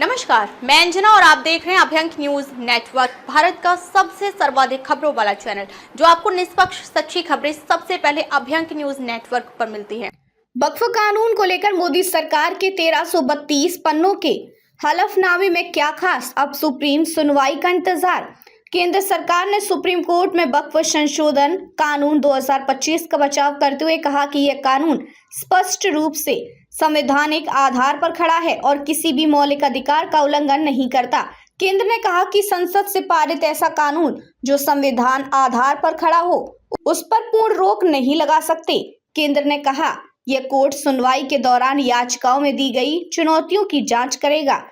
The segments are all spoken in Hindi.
नमस्कार, मैं अंजना और आप देख रहे हैं अभ्यंक न्यूज नेटवर्क, भारत का सबसे सर्वाधिक खबरों वाला चैनल, जो आपको निष्पक्ष सच्ची खबरें सबसे पहले अभ्यंक न्यूज नेटवर्क पर मिलती हैं। वक्फ कानून को लेकर मोदी सरकार के 1332 पन्नों के हलफनामे में क्या खास, अब सुप्रीम सुनवाई का इंतजार। केंद्र सरकार ने सुप्रीम कोर्ट में वक्फ संशोधन कानून 2025 का बचाव करते हुए कहा कि यह कानून स्पष्ट रूप से संवैधानिक आधार पर खड़ा है और किसी भी मौलिक अधिकार का उल्लंघन नहीं करता। केंद्र ने कहा कि संसद से पारित ऐसा कानून जो संविधान आधार पर खड़ा हो, उस पर पूर्ण रोक नहीं लगा सकते। केंद्र ने कहा यह कोर्ट सुनवाई के दौरान याचिकाओं में दी गई चुनौतियों की जांच करेगा,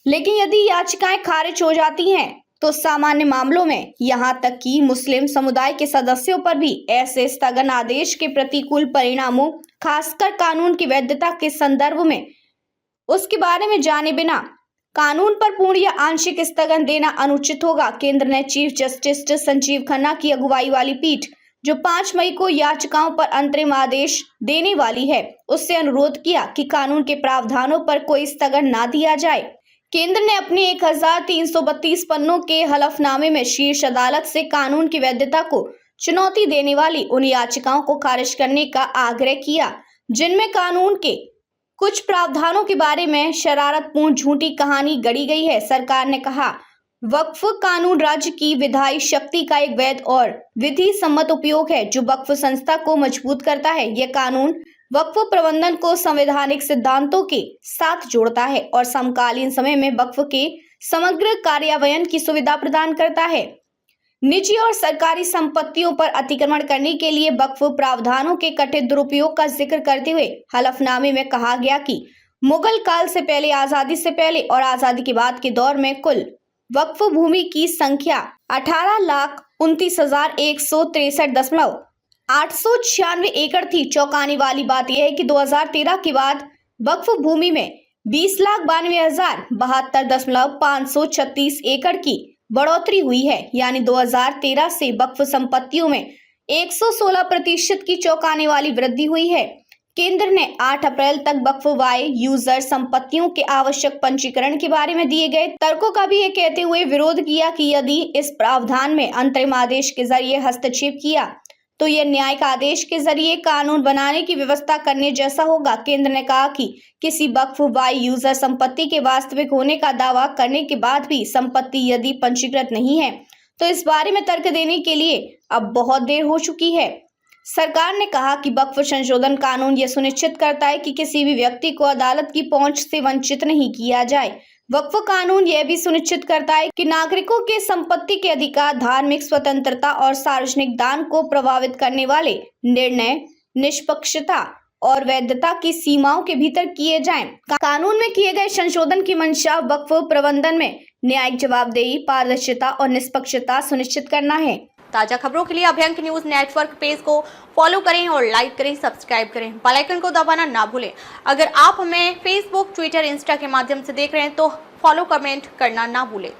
लेकिन यदि याचिकाएं खारिज हो जाती हैं तो सामान्य मामलों में यहां तक कि मुस्लिम समुदाय के सदस्यों पर भी ऐसे स्थगन आदेश के प्रतिकूल परिणामों, खासकर कानून की वैधता के संदर्भ में, उसके बारे में जाने बिना कानून पर पूर्ण या आंशिक स्थगन देना अनुचित होगा। केंद्र ने चीफ जस्टिस संजीव खन्ना की अगुवाई वाली पीठ, जो 5 मई को याचिकाओं पर अंतरिम आदेश देने वाली है, उससे अनुरोध किया कि कानून के प्रावधानों पर कोई स्थगन ना दिया जाए। केंद्र ने अपने 1332 पन्नों के हलफनामे में शीर्ष अदालत से कानून की वैधता को चुनौती देने वाली उन याचिकाओं को खारिज करने का आग्रह किया जिनमें कानून के कुछ प्रावधानों के बारे में शरारतपूर्ण झूठी कहानी गढ़ी गई है। सरकार ने कहा वक्फ कानून राज्य की विधायी शक्ति का एक वैध और विधि सम्मत उपयोग है जो वक्फ संस्था को मजबूत करता है। यह कानून वक्फ प्रबंधन को संवैधानिक सिद्धांतों के साथ जोड़ता है और समकालीन समय में वक्फ के समग्र कार्यान्वयन की सुविधा प्रदान करता है। निजी और सरकारी संपत्तियों पर अतिक्रमण करने के लिए वक्फ प्रावधानों के कथित दुरुपयोग का जिक्र करते हुए हलफनामे में कहा गया कि मुगल काल से पहले, आजादी से पहले और आजादी के बाद के दौर में कुल वक्फ भूमि की संख्या 18,29,163.896 एकड़ थी। चौंकाने वाली बात यह है कि 2013 के बाद वक्फ भूमि में 20,92,072.536 एकड़ की बढ़ोतरी हुई है, यानी 2013 से वक्फ संपत्तियों में 116% की चौंकाने वाली वृद्धि हुई है। केंद्र ने 8 अप्रैल तक वक्फ वाय यूजर संपत्तियों के आवश्यक पंजीकरण के बारे में दिए गए तर्कों का भी ये कहते हुए विरोध किया कि यदि इस प्रावधान में अंतरिम आदेश के जरिए हस्तक्षेप किया तो यह न्यायिक आदेश के जरिए कानून बनाने की व्यवस्था करने जैसा होगा। केंद्र ने कहा कि किसी वक्फ वाय यूजर संपत्ति के वास्तविक होने का दावा करने के बाद भी संपत्ति यदि पंजीकृत नहीं है तो इस बारे में तर्क देने के लिए अब बहुत देर हो चुकी है। सरकार ने कहा कि वक्फ संशोधन कानून यह सुनिश्चित करता है कि किसी भी व्यक्ति को अदालत की पहुंच से वंचित नहीं किया जाए। वक्फ कानून यह भी सुनिश्चित करता है कि नागरिकों के संपत्ति के अधिकार, धार्मिक स्वतंत्रता और सार्वजनिक दान को प्रभावित करने वाले निर्णय निष्पक्षता और वैधता की सीमाओं के भीतर किए जाएं। कानून में किए गए संशोधन की मंशा वक्फ प्रबंधन में न्यायिक जवाबदेही, पारदर्शिता और निष्पक्षता सुनिश्चित करना है। ताजा खबरों के लिए अभ्यंक न्यूज नेटवर्क पेज को फॉलो करें और लाइक करें, सब्सक्राइब करें, बेल आइकन को दबाना ना भूलें। अगर आप हमें फेसबुक, ट्विटर, इंस्टा के माध्यम से देख रहे हैं तो फॉलो, कमेंट करना ना भूलें।